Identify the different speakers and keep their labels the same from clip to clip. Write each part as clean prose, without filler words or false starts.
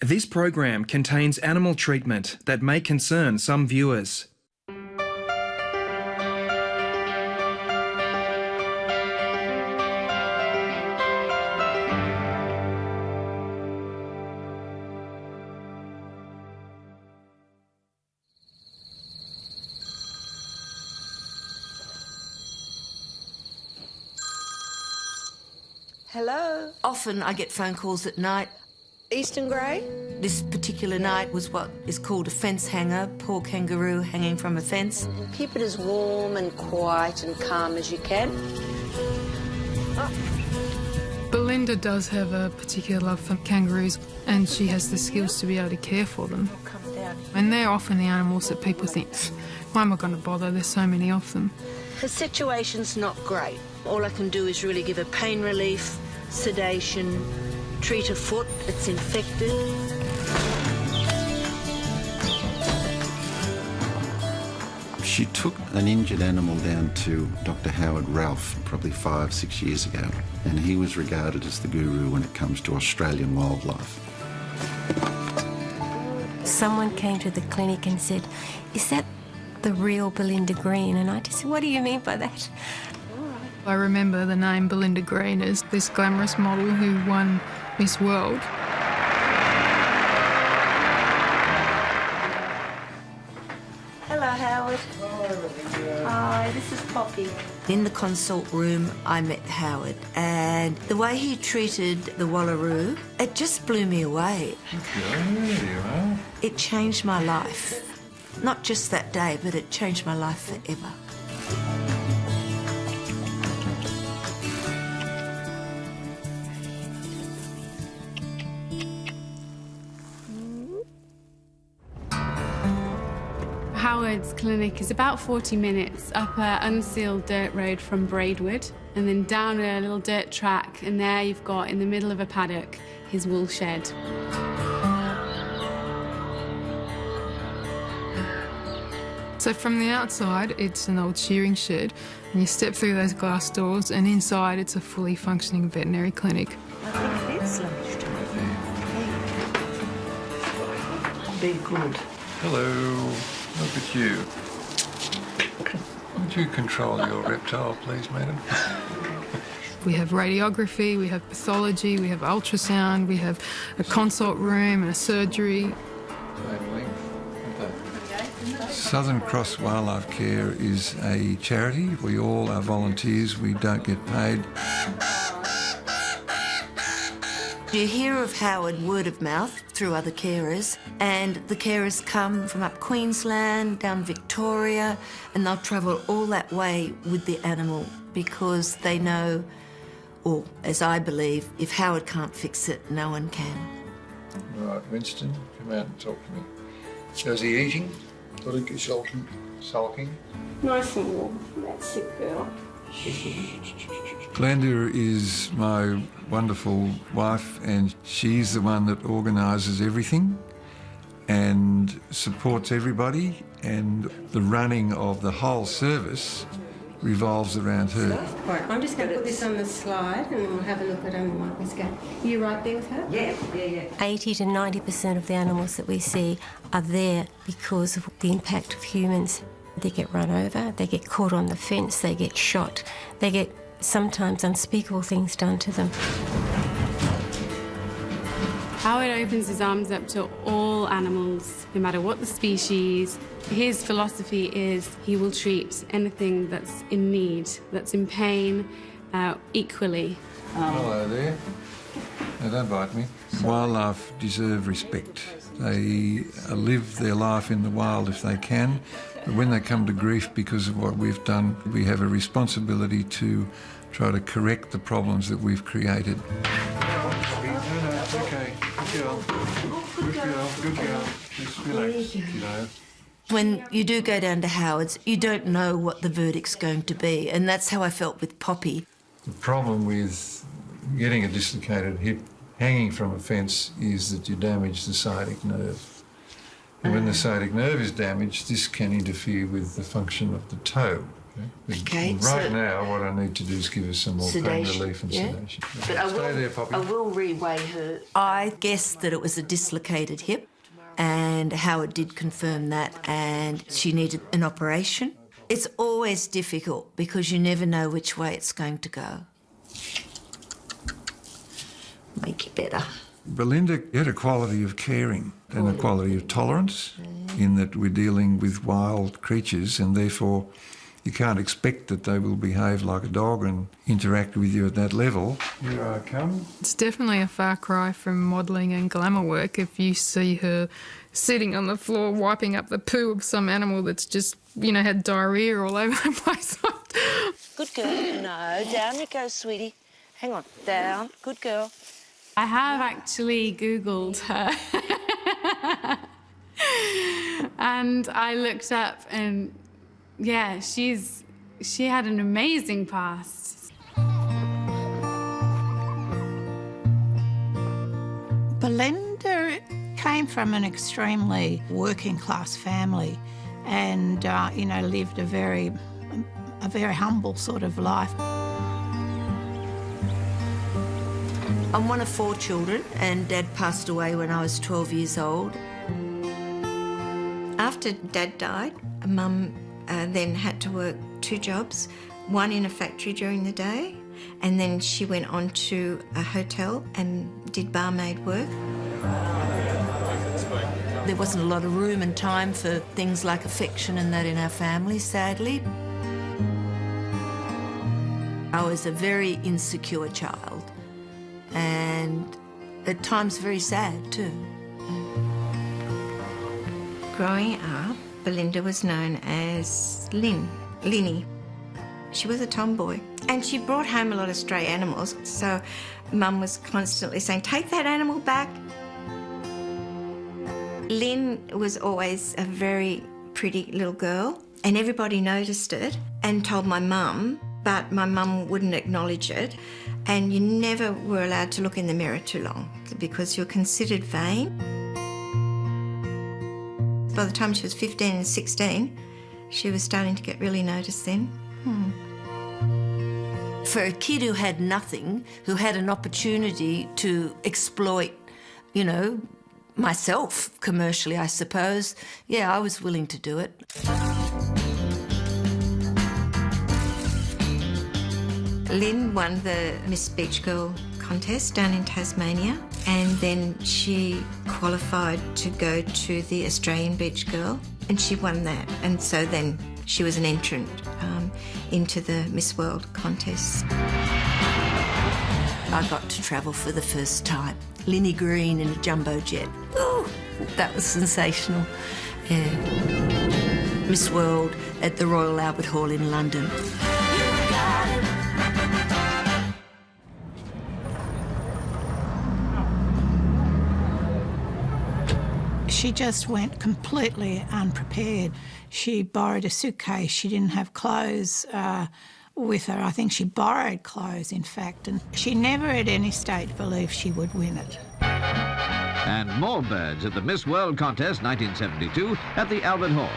Speaker 1: This program contains animal treatment that may concern some viewers.
Speaker 2: Hello?
Speaker 3: Often I get phone calls at night.
Speaker 2: Eastern grey?
Speaker 3: This particular night was what is called a fence hanger, poor kangaroo hanging from a fence.
Speaker 2: Keep it as warm and quiet and calm as you can.
Speaker 4: Belinda does have a particular love for kangaroos, and she has the skills to be able to care for them. And they're often the animals that people think, why am I going to bother, there's so many of them.
Speaker 2: Her situation's not great. All I can do is really give her pain relief, sedation, treat her foot, it's infected.
Speaker 5: She took an injured animal down to Dr. Howardralph probably 5-6 years ago, and he was regarded as the guru when it comes to Australian wildlife.
Speaker 6: Someone came to the clinic and said, "Is that the real Belinda Green?" And I just said, "What do you mean by that?"
Speaker 4: I remember the name Belinda Green as this glamorous model who won Miss World.
Speaker 2: Hello, Howard. Hi, this is Poppy.
Speaker 3: In the consult room, I met Howard, and the way he treated the wallaroo, it just blew me away. It changed my life. Not just that day, but it changed my life forever.
Speaker 7: Howard's clinic is about 40 minutes up an unsealed dirt road from Braidwood, and then down a little dirt track, and there you've got, in the middle of a paddock, his wool shed.
Speaker 4: So from the outside, it's an old shearing shed, and you step through those glass doors, and inside it's a fully functioning veterinary clinic.
Speaker 2: I think it is lunchtime. Be good.
Speaker 8: Hello, look at you. Would you control your reptile, please, madam?
Speaker 4: We have radiography, we have pathology, we have ultrasound, we have a consult room and a surgery.
Speaker 8: Southern Cross Wildlife Care is a charity. We all are volunteers. We don't get paid.
Speaker 3: You hear of Howard word of mouth through other carers, and the carers come from up Queensland, down Victoria, and they'll travel all that way with the animal because they know, or as I believe, if Howard can't fix it, no one can.
Speaker 8: Right, Winston, come out and talk to me. So is he eating?
Speaker 9: Sulking. Sulking?
Speaker 8: Sulking?
Speaker 2: Nice and warm for that sick girl.
Speaker 8: Glenda is my wonderful wife, and she's the one that organises everything and supports everybody, and the running of the whole service revolves around her.
Speaker 10: Right, I'm just going to put this on the slide and then we'll have a look at them like this go. You right there with her? Yeah.
Speaker 6: 80 to 90% of the animals that we see are there because of the impact of humans. They get run over, they get caught on the fence, they get shot, they get sometimes unspeakable things done to them.
Speaker 7: Howard opens his arms up to all animals, no matter what the species. His philosophy is he will treat anything that's in need, that's in pain, equally.
Speaker 8: Hello there. No, don't bite me. Wildlife deserve respect. They live their life in the wild if they can, but when they come to grief because of what we've done, we have a responsibility to try to correct the problems that we've created. Okay, good girl. Good girl. Just relax, you know.
Speaker 3: When you do go down to Howard's, you don't know what the verdict's going to be, and that's how I felt with Poppy.
Speaker 8: The problem with getting a dislocated hip hanging from a fence is that you damage the sciatic nerve. And when the sciatic nerve is damaged, this can interfere with the function of the toe.
Speaker 3: Okay,
Speaker 8: Right
Speaker 3: so
Speaker 8: now, what I need to do is give her some more pain
Speaker 3: sedation,
Speaker 8: relief and
Speaker 3: yeah?
Speaker 8: sedation.
Speaker 3: But I
Speaker 8: Stay there, Poppy.
Speaker 2: will reweigh her.
Speaker 3: I guessed that it was a dislocated hip, and Howard did confirm that, and she needed an operation. It's always difficult because you never know which way it's going to go. Make it better.
Speaker 8: Belinda had a quality of caring and a quality of tolerance in that we're dealing with wild creatures and therefore you can't expect that they will behave like a dog and interact with you at that level. Here I come.
Speaker 4: It's definitely a far cry from modelling and glamour work if you see her sitting on the floor wiping up the poo of some animal that's just, you know, had diarrhoea all over the place.
Speaker 2: Good girl. No, down you go, sweetie. Hang on, down. Good girl.
Speaker 7: I have actually Googled her. And I looked up and, yeah, she had an amazing past.
Speaker 9: Belinda came from an extremely working class family and, you know, lived a very humble sort of life.
Speaker 3: I'm one of 4 children, and Dad passed away when I was 12 years old. After Dad died, Mum then had to work 2 jobs, one in a factory during the day, and then she went on to a hotel and did barmaid work. There wasn't a lot of room and time for things like affection and that in our family, sadly. I was a very insecure child and at times very sad too. Growing up, Belinda was known as Linny. She was a tomboy and she brought home a lot of stray animals, so Mum was constantly saying, take that animal back. Lynn was always a very pretty little girl and everybody noticed it and told my mum, but my mum wouldn't acknowledge it, and you never were allowed to look in the mirror too long because you're considered vain. By the time she was 15 and 16, she was starting to get really noticed then. For a kid who had nothing, who had an opportunity to exploit, you know, myself commercially, I suppose, yeah, I was willing to do it. Lynn won the Miss Beach Girl contest down in Tasmania, and then she qualified to go to the Australian Beach Girl, and she won that. And so then she was an entrant into the Miss World contest. I got to travel for the first time. Linny Green in a jumbo jet. Ooh, that was sensational. Yeah. Miss World at the Royal Albert Hall in London.
Speaker 9: She just went completely unprepared. She borrowed a suitcase. She didn't have clothes with her. I think she borrowed clothes, in fact, and she never at any stage believed she would win it.
Speaker 11: And more birds at the Miss World Contest 1972 at the Albert Hall.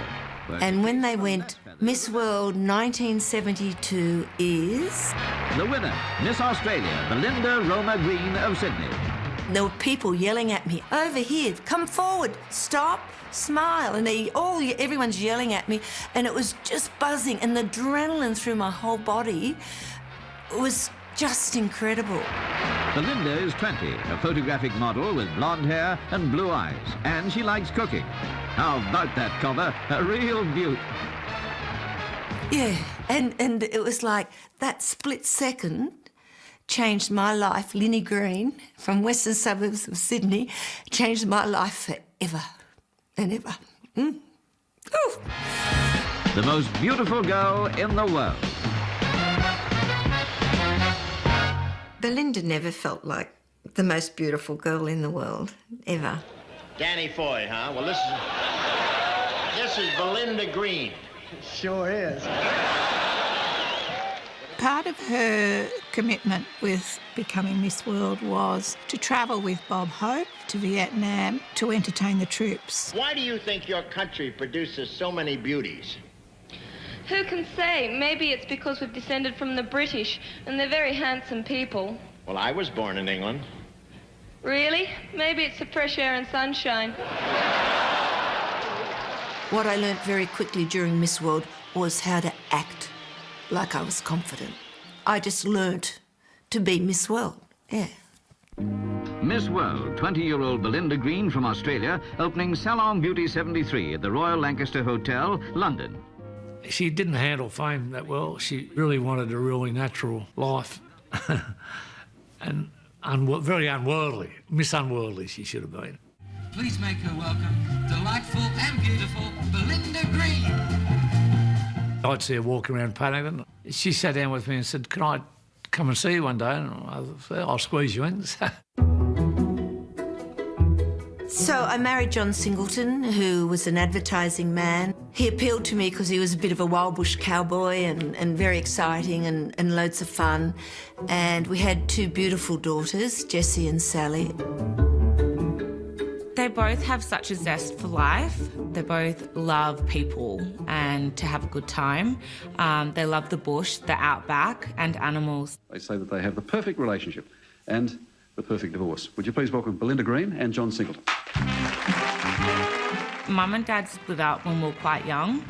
Speaker 3: And when they went, Miss World 1972 is...
Speaker 11: The winner, Miss Australia, Belinda Roma Green of Sydney.
Speaker 3: There were people yelling at me, over here, come forward, stop, smile. And everyone's yelling at me, and it was just buzzing, and the adrenaline through my whole body was just incredible.
Speaker 11: Belinda is 20, a photographic model with blonde hair and blue eyes, and she likes cooking. How about that cover? A real beaut.
Speaker 3: Yeah, and it was like that split second changed my life. Linny Green from western suburbs of Sydney changed my life forever and ever. Ooh.
Speaker 11: The most beautiful girl in the world.
Speaker 3: Belinda never felt like the most beautiful girl in the world, ever.
Speaker 12: Danny Foy, huh? Well, this is Belinda Green.
Speaker 9: Sure is. Part of her commitment with becoming Miss World was to travel with Bob Hope to Vietnam to entertain the troops.
Speaker 12: Why do you think your country produces so many beauties?
Speaker 13: Who can say? Maybe it's because we've descended from the British, and they're very handsome people.
Speaker 12: Well, I was born in England.
Speaker 13: Really? Maybe it's the fresh air and sunshine.
Speaker 3: What I learnt very quickly during Miss World was how to act like I was confident. I just learnt to be Miss World, yeah.
Speaker 11: Miss World, 20-year-old Belinda Green from Australia, opening Salon Beauty 73 at the Royal Lancaster Hotel, London.
Speaker 14: She didn't handle fame that well. She really wanted a really natural life. And very unworldly. Miss Unworldly she should have been.
Speaker 15: Please make her welcome, delightful and beautiful Belinda Green.
Speaker 14: I'd see her walk around Paddington. She sat down with me and said, "Can I come and see you one day?" And I said, "I'll squeeze you in."
Speaker 3: So I married John Singleton, who was an advertising man. He appealed to me because he was a bit of a wild bush cowboy and very exciting and loads of fun. And we had two beautiful daughters, Jessie and Sally.
Speaker 16: They both have such a zest for life. They both love people and to have a good time. They love the bush, the outback and animals.
Speaker 17: They say that they have the perfect relationship and the perfect divorce. Would you please welcome Belinda Green and John Singleton.
Speaker 16: Mum and Dad split up when we were quite young,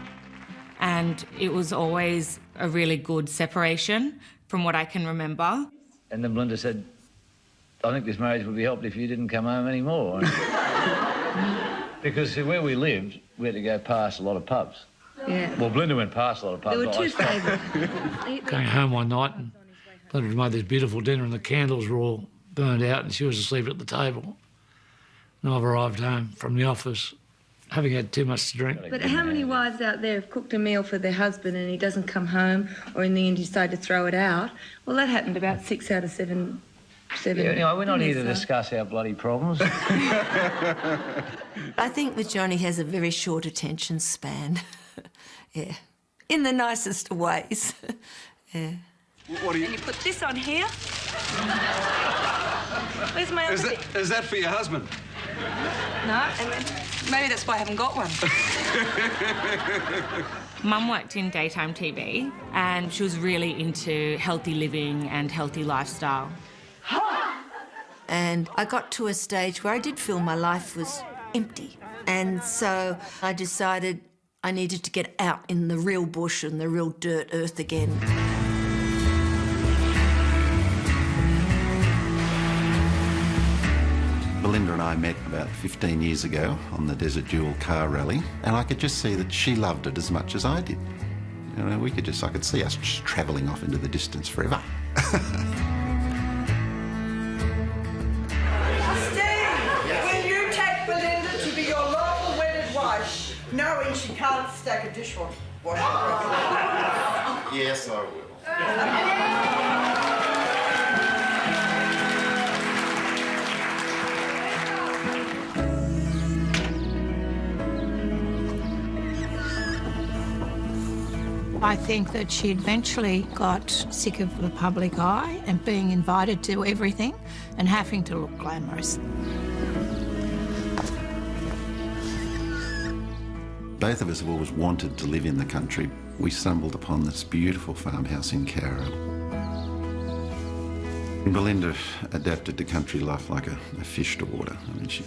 Speaker 16: and it was always a really good separation from what I can remember.
Speaker 18: And then Belinda said, "I think this marriage would be helped if you didn't come home anymore." Because where we lived, we had to go past a lot of pubs.
Speaker 16: Yeah.
Speaker 18: Well, Belinda went past a lot of pubs.
Speaker 16: There were two favourites.
Speaker 14: Going home one night and Belinda had made this beautiful dinner and the candles were all burned out and she was asleep at the table. And I've arrived home from the office having had too much to drink.
Speaker 19: But how many wives out there have cooked a meal for their husband and he doesn't come home, or in the end decide to throw it out? Well, that happened about 6 out of 7.
Speaker 18: Yeah, anyway, we're not here to discuss our bloody problems.
Speaker 3: I think with Johnny has a very short attention span. Yeah. In the nicest of ways. Yeah.
Speaker 19: What do you... And you put this on here? Where's my other bit?
Speaker 17: Is that for your husband?
Speaker 19: No, and then maybe that's why I haven't got one.
Speaker 16: Mum worked in daytime TV and she was really into healthy living and healthy lifestyle.
Speaker 3: And I got to a stage where I did feel my life was empty. And so I decided I needed to get out in the real bush and the real dirt earth again.
Speaker 5: Belinda and I met about 15 years ago on the Desert Duel car rally, and I could just see that she loved it as much as I did. You know, I could see us just travelling off into the distance forever.
Speaker 20: Will you take Belinda to be your lawful wedded wife, knowing she can't stack a dishwasher?
Speaker 5: Yes, I will.
Speaker 9: I think that she eventually got sick of the public eye and being invited to everything and having to look glamorous.
Speaker 5: Both of us have always wanted to live in the country. We stumbled upon this beautiful farmhouse in Cowra. Belinda adapted to country life like a fish to water. I mean, she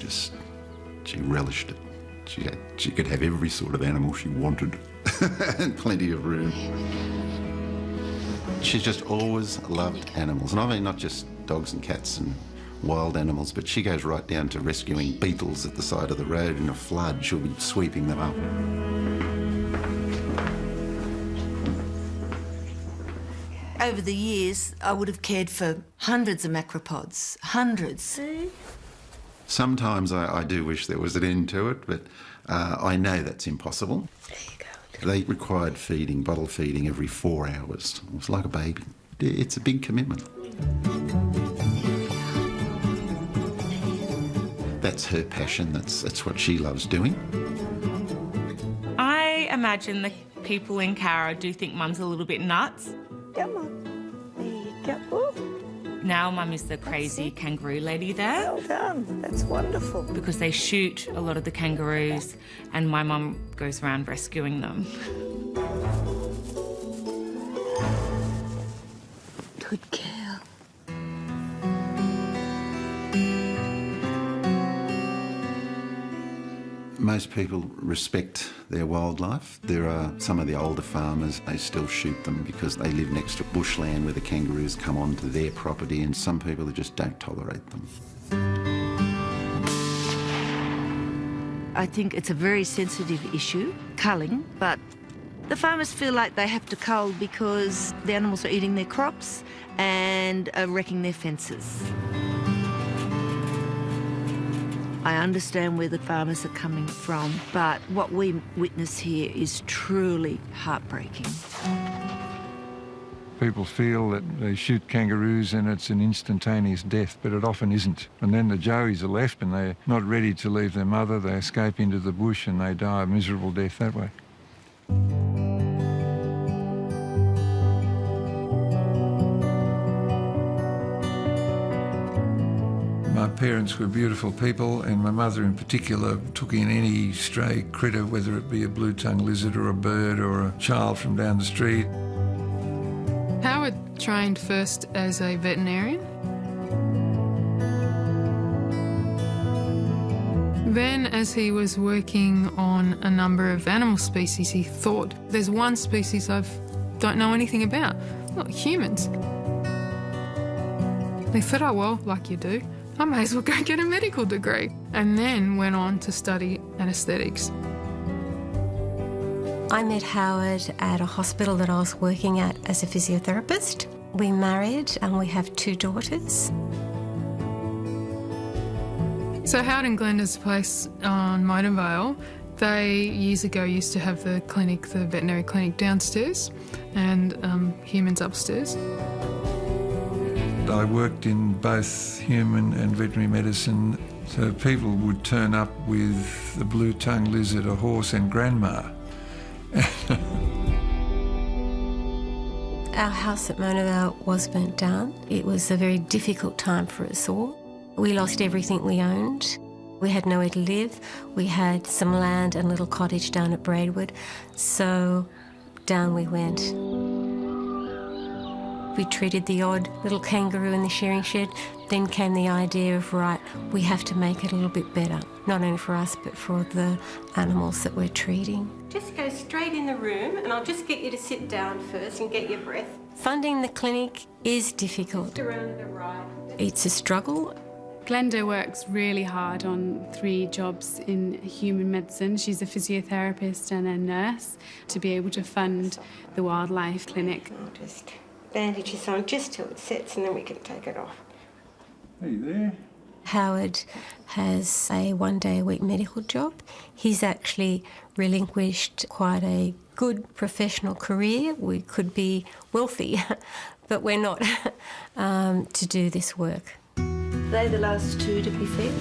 Speaker 5: relished it. She could have every sort of animal she wanted and plenty of room. She's just always loved animals. And I mean not just dogs and cats and wild animals, but she goes right down to rescuing beetles at the side of the road in a flood. She'll be sweeping them up.
Speaker 3: Over the years, I would have cared for hundreds of macropods, hundreds.
Speaker 5: Sometimes I do wish there was an end to it, but I know that's impossible.
Speaker 3: There you go.
Speaker 5: They required feeding, bottle feeding every 4 hours. It was like a baby. It's a big commitment. That's her passion. That's what she loves doing.
Speaker 16: I imagine the people in Cowra do think Mum's a little bit nuts.
Speaker 20: Come on. There you go. Ooh.
Speaker 16: Now Mum is the crazy kangaroo lady there.
Speaker 20: Well done. That's wonderful.
Speaker 16: Because they shoot a lot of the kangaroos and my mum goes around rescuing them.
Speaker 3: Good girl.
Speaker 5: Most people respect their wildlife. There are some of the older farmers, they still shoot them because they live next to bushland where the kangaroos come onto their property, and some people just don't tolerate them.
Speaker 2: I think it's a very sensitive issue, culling, but the farmers feel like they have to cull because the animals are eating their crops and are wrecking their fences. I understand where the farmers are coming from, but what we witness here is truly heartbreaking.
Speaker 8: People feel that they shoot kangaroos and it's an instantaneous death, but it often isn't. And then the joeys are left and they're not ready to leave their mother. They escape into the bush and they die a miserable death that way. My parents were beautiful people, and my mother in particular took in any stray critter, whether it be a blue-tongued lizard or a bird or a child from down the street.
Speaker 4: Howard trained first as a veterinarian. Then, as he was working on a number of animal species, he thought, there's one species I don't know anything about, not humans. He thought, oh well, like you do, I may as well go get a medical degree. And then went on to study anaesthetics.
Speaker 6: I met Howard at a hospital that I was working at as a physiotherapist. We married and we have 2 daughters.
Speaker 4: So Howard and Glenda's place on Motorvale, they years ago used to have the clinic, the veterinary clinic downstairs and humans upstairs.
Speaker 8: I worked in both human and veterinary medicine, so people would turn up with the blue-tongued lizard, a horse and grandma.
Speaker 6: Our house at Monavale was burnt down. It was a very difficult time for us all. We lost everything we owned. We had nowhere to live. We had some land and a little cottage down at Braidwood, so down we went. We treated the odd little kangaroo in the shearing shed. Then came the idea of, right, we have to make it a little bit better, not only for us, but for the animals that we're treating.
Speaker 10: Just go straight in the room and I'll just get you to sit down first and get your breath.
Speaker 6: Funding the clinic is difficult.
Speaker 10: Around the right.
Speaker 6: It's a struggle.
Speaker 7: Glenda works really hard on 3 jobs in human medicine. She's a physiotherapist and a nurse to be able to fund the wildlife clinic.
Speaker 10: Just bandage this on just till it sets and then we can take it off.
Speaker 8: Are you there?
Speaker 6: Howard has a 1-day-a-week medical job. He's actually relinquished quite a good professional career. We could be wealthy, but we're not, to do this work.
Speaker 2: They the last 2 to be fed?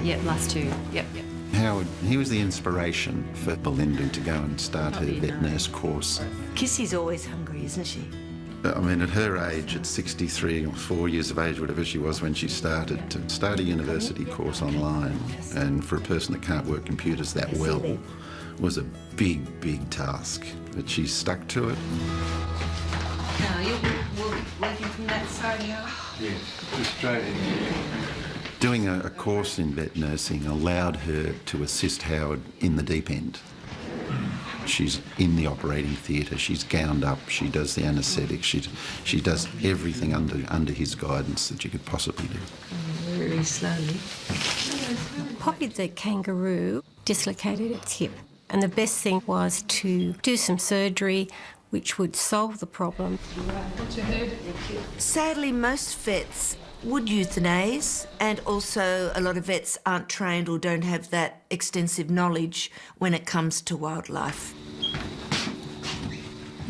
Speaker 21: Yeah, last 2. Yep.
Speaker 5: Howard, he was the inspiration for Belinda to go and start her vet nurse course.
Speaker 2: Kissy's always hungry, isn't she?
Speaker 5: I mean, at her age, at 63 or 4 years of age, whatever she was when she started, to start a university course online, and for a person that can't work computers that well, was a big, big task. But she stuck to it.
Speaker 10: Now, you'll be working from that side now?
Speaker 8: Yes, just straight in.
Speaker 5: Doing a course in vet nursing allowed her to assist Howard in the deep end. She's in the operating theatre, she's gowned up, she does the anaesthetics, she does everything under his guidance that you could possibly do.
Speaker 2: Very slowly.
Speaker 6: Poppy the kangaroo dislocated its hip, and the best thing was to do some surgery which would solve the problem.
Speaker 4: Watch your head.
Speaker 2: Sadly, most vets would euthanize, and also a lot of vets aren't trained or don't have that extensive knowledge when it comes to wildlife.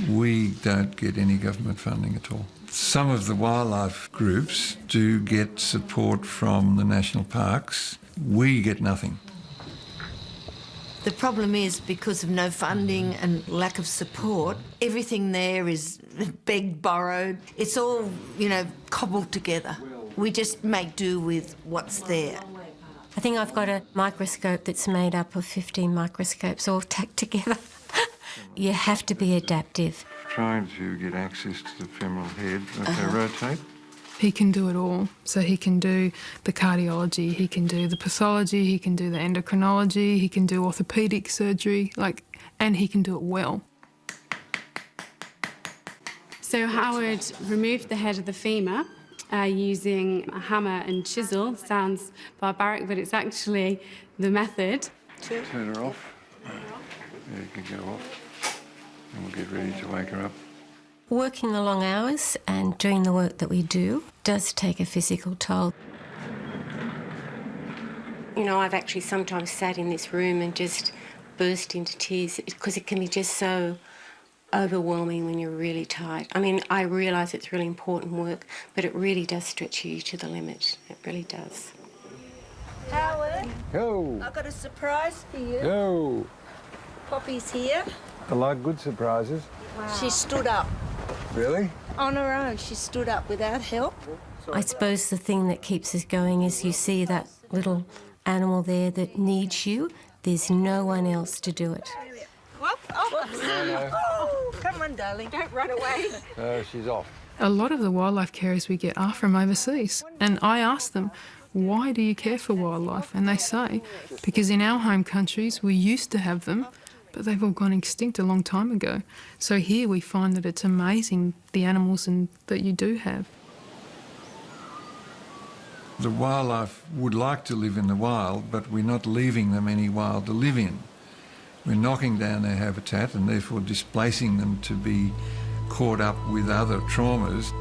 Speaker 8: We don't get any government funding at all. Some of the wildlife groups do get support from the national parks. We get nothing.
Speaker 2: The problem is, because of no funding and lack of support, everything there is begged, borrowed. It's all, cobbled together. We just make do with what's there.
Speaker 6: I think I've got a microscope that's made up of 15 microscopes all tacked together. You have to be adaptive.
Speaker 8: trying to get access to the femoral head. Okay, rotate.
Speaker 4: He can do it all. So he can do the cardiology, he can do the pathology, he can do the endocrinology, he can do orthopaedic surgery, and he can do it well.
Speaker 7: So Howard removed the head of the femur using a hammer and chisel. Sounds barbaric, but it's actually the method.
Speaker 8: Turn her off. Yeah, you can go off. And we'll get ready to wake her up.
Speaker 6: Working the long hours and doing the work that we do does take a physical toll. You know, I've actually sometimes sat in this room and just burst into tears because it can be just so overwhelming when you're really tired. I mean, I realise it's really important work, but it really does stretch you to the limit. It really does.
Speaker 20: Howard,
Speaker 8: Yo.
Speaker 20: I've got a surprise for you.
Speaker 8: Yo.
Speaker 20: Poppy's here.
Speaker 8: I like good surprises.
Speaker 20: Wow. She stood up.
Speaker 8: Really?
Speaker 20: On her own. She stood up without help.
Speaker 6: I suppose the thing that keeps us going is you see that little animal there that needs you. There's no one else to do it.
Speaker 20: Whoop. Oh, come on, darling. Don't run away.
Speaker 8: She's off.
Speaker 4: A lot of the wildlife carers we get are from overseas, and I ask them, why do you care for wildlife? And they say, because in our home countries we used to have them, but they've all gone extinct a long time ago. So here we find that it's amazing the animals that you do have.
Speaker 8: The wildlife would like to live in the wild, but we're not leaving them any wild to live in. We're knocking down their habitat and therefore displacing them to be caught up with other traumas.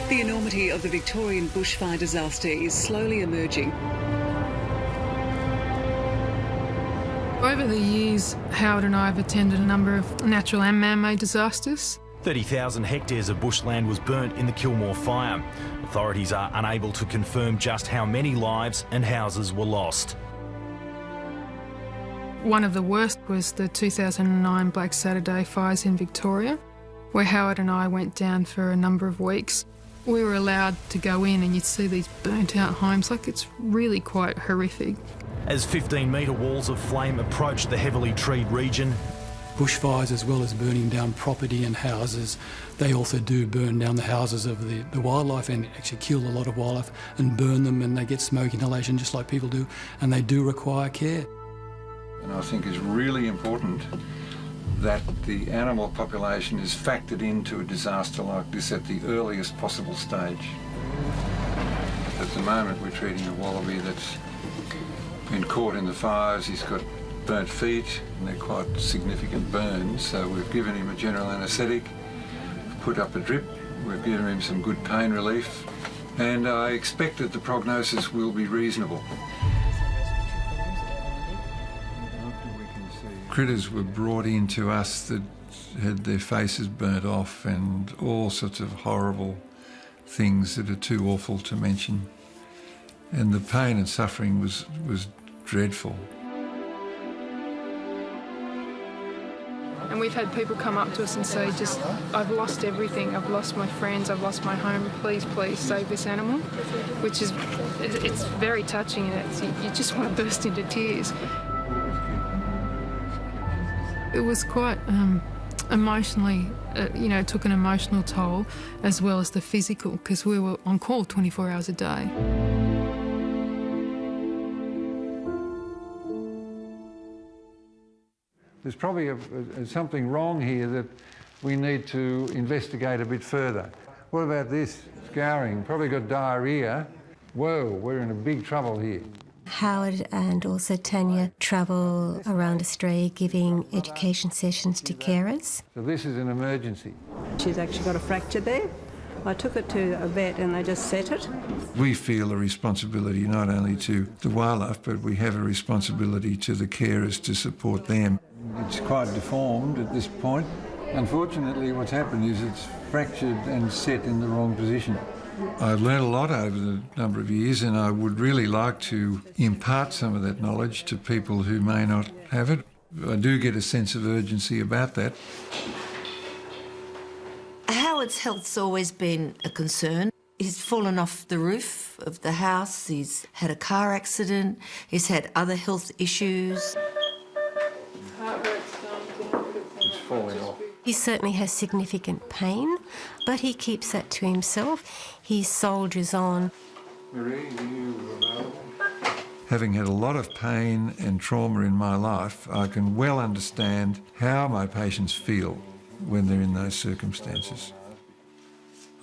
Speaker 1: The enormity of the Victorian bushfire disaster is slowly emerging.
Speaker 4: Over the years, Howard and I have attended a number of natural and man-made disasters.
Speaker 22: 30,000 hectares of bushland was burnt in the Kilmore fire. Authorities are unable to confirm just how many lives and houses were lost.
Speaker 4: One of the worst was the 2009 Black Saturday fires in Victoria, where Howard and I went down for a number of weeks. We were allowed to go in and you'd see these burnt-out homes. It's really quite horrific.
Speaker 22: As 15-metre walls of flame approached the heavily treed region,
Speaker 23: bushfires, as well as burning down property and houses, they also do burn down the houses of the wildlife and actually kill a lot of wildlife and burn them, and they get smoke inhalation just like people do, and they do require care.
Speaker 8: And I think it's really important that the animal population is factored into a disaster like this at the earliest possible stage. At the moment we're treating a wallaby that's been caught in the fires. He's got burnt feet and they're quite significant burns, so we've given him a general anaesthetic, put up a drip, we've given him some good pain relief, and I expect that the prognosis will be reasonable. Critters were brought in to us that had their faces burnt off and all sorts of horrible things that are too awful to mention. And the pain and suffering was dreadful.
Speaker 4: And we've had people come up to us and say, I've lost everything, I've lost my friends, I've lost my home, please save this animal, which is, it's very touching, and you just want to burst into tears. It was quite emotionally, it took an emotional toll as well as the physical, because we were on call 24 hours a day.
Speaker 8: There's probably something wrong here that we need to investigate a bit further. What about this? Scouring, probably got diarrhoea. Whoa, we're in a big trouble here.
Speaker 6: Howard and also Tanya travel around Australia giving education sessions to carers.
Speaker 8: So this is an emergency.
Speaker 10: She's actually got a fracture there. I took her to a vet and they just set it.
Speaker 8: We feel a responsibility not only to the wildlife, but we have a responsibility to the carers to support them. It's quite deformed at this point. Unfortunately, what's happened is it's fractured and set in the wrong position. I've learned a lot over the number of years, and I would really like to impart some of that knowledge to people who may not have it. I do get a sense of urgency about that.
Speaker 2: Howard's health's always been a concern. He's fallen off the roof of the house, he's had a car accident, he's had other health issues.
Speaker 8: falling off.
Speaker 6: He certainly has significant pain, but he keeps that to himself. He soldiers on.
Speaker 8: Marie, are you available? Having had a lot of pain and trauma in my life, I can well understand how my patients feel when they're in those circumstances.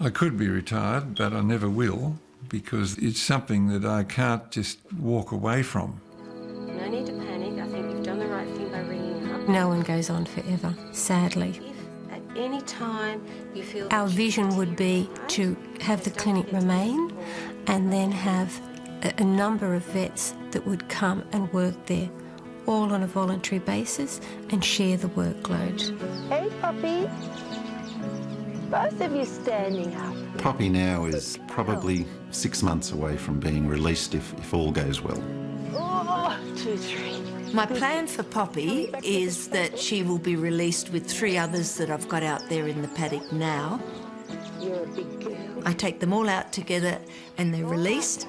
Speaker 8: I could be retired, but I never will, because it's something that I can't just walk away from.
Speaker 6: No need to panic. I think you've done the right thing by ringing up. No one goes on forever, sadly. If at any time you feel... Our vision would be to have the clinic remain and then have a number of vets that would come and work there, all on a voluntary basis, and share the workload.
Speaker 3: Hey, puppy. Both of you standing up.
Speaker 5: Poppy now is probably 6 months away from being released if all goes well.
Speaker 3: Oh, 2, 3.
Speaker 2: My plan for Poppy is that she will be released with 3 others that I've got out there in the paddock now.
Speaker 3: You're a big girl.
Speaker 2: I take them all out together and they're released.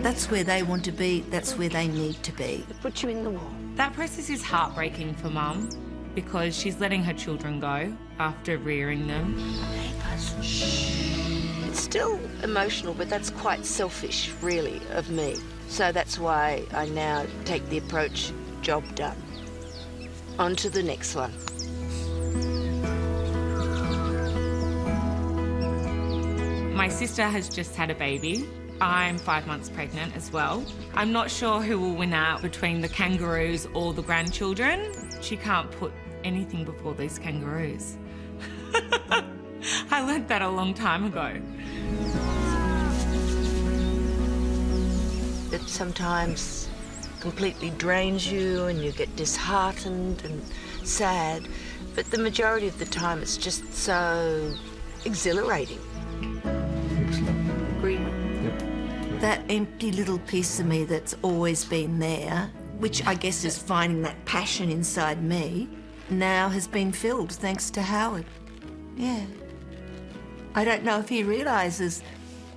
Speaker 2: That's where they want to be, that's where they need to be.
Speaker 3: Put you in the wall.
Speaker 16: That process is heartbreaking for Mum because she's letting her children go after rearing them.
Speaker 3: Hey, guys, shh. It's still emotional, but that's quite selfish, really, of me. So that's why I now take the approach, job done. On to the next one.
Speaker 16: My sister has just had a baby. I'm 5 months pregnant as well. I'm not sure who will win out between the kangaroos or the grandchildren. She can't put anything before these kangaroos. I learnt that a long time ago.
Speaker 3: It sometimes completely drains you and you get disheartened and sad, but the majority of the time it's just so exhilarating.
Speaker 2: Agreement. That empty little piece of me that's always been there, which I guess is finding that passion inside me, now has been filled thanks to Howard. Yeah. I don't know if he realises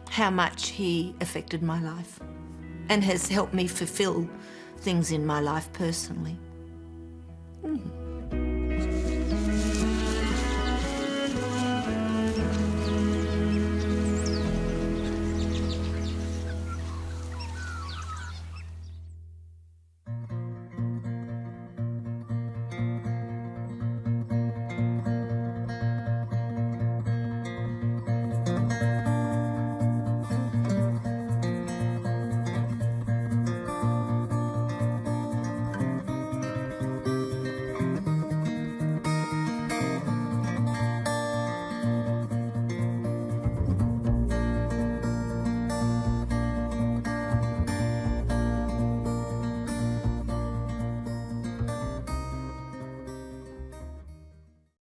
Speaker 2: how much he affected my life and has helped me fulfil things in my life personally.